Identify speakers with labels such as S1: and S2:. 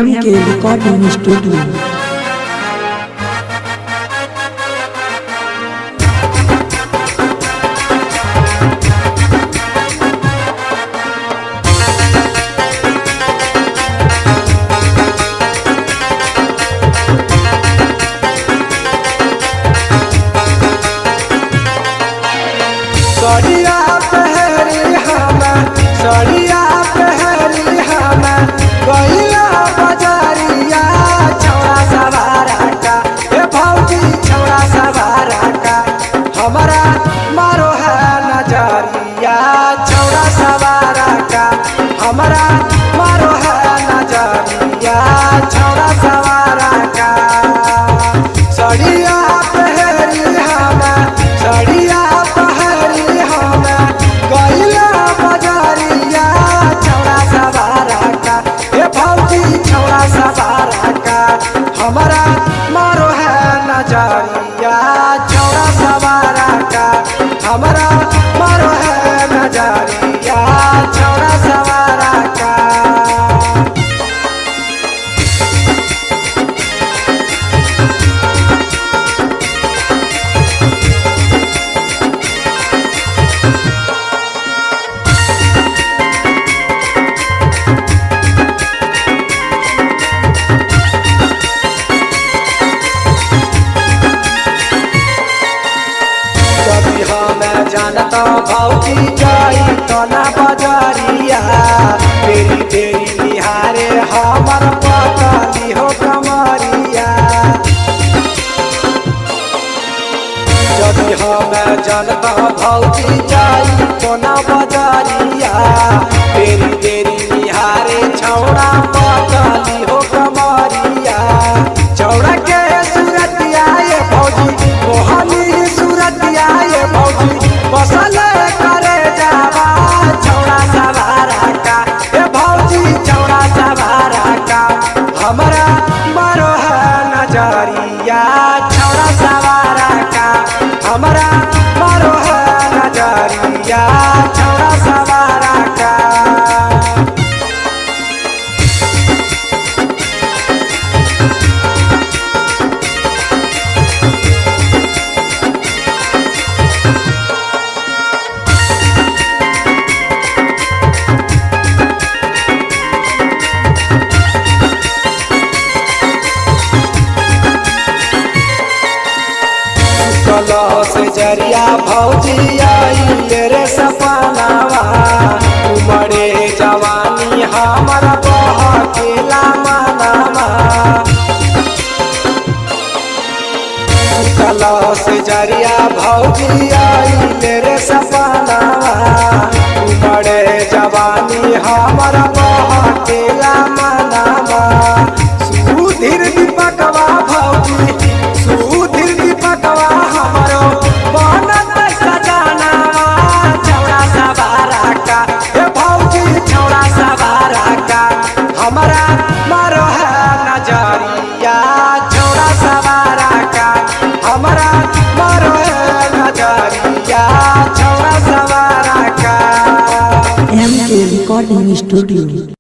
S1: MK Recording Studio।
S2: सड़िया पहरी हम सड़िया पहरी हम गइला बजारिया छौड़ा सवारा का ए भौजी छौड़ा सवारा का हमारा मारो है नजरिया छौड़ा सवारा का हमारा मारो है नजरिया छौड़ा सवारा का सड़िया पहरी हम सड़िया हमारा मारो है नजरिया छौड़ा सवारा का हमारा मारो है नजरिया छौड़ा सवारा का। जानता भौजी जाई तना बजारिया तेरी तेरी निहारे हमर पकड़ी हो कमरिया जब हम जानता भौजी जाई तना बजारिया तेरी तेरी निहारे छौड़ा पकड़ी हो कमरिया छौड़ा के सूरतिया ये भौजी मोहनी सूरतिया ये भौजी बसल करे जावा छौड़ा सवारा का ए भौजी छौड़ा सवारा का हमारा मारो है नजरिया छौड़ा सवारा का हमारा मारो है नजरिया छौड़ा सवारा का। से जरिया भौजी आई रे सपनावा उमड़े जवानी हमारा बहकेला मनावा कला से जरिया भौजी आई रे सपनावा उमड़े जवानी हमारा बहकेला मनावा सुधीर दीपकवा भौजी सुधीर दीपकवा हमारो बनत सजनावा छौड़ा सवारा का ए भौजी छौड़ा सवारा का हमारा मारो है नजरिया छौड़ा सवारा का हमारा मारो है नजरिया छौड़ा सवारा का।
S1: MK Recording Studio।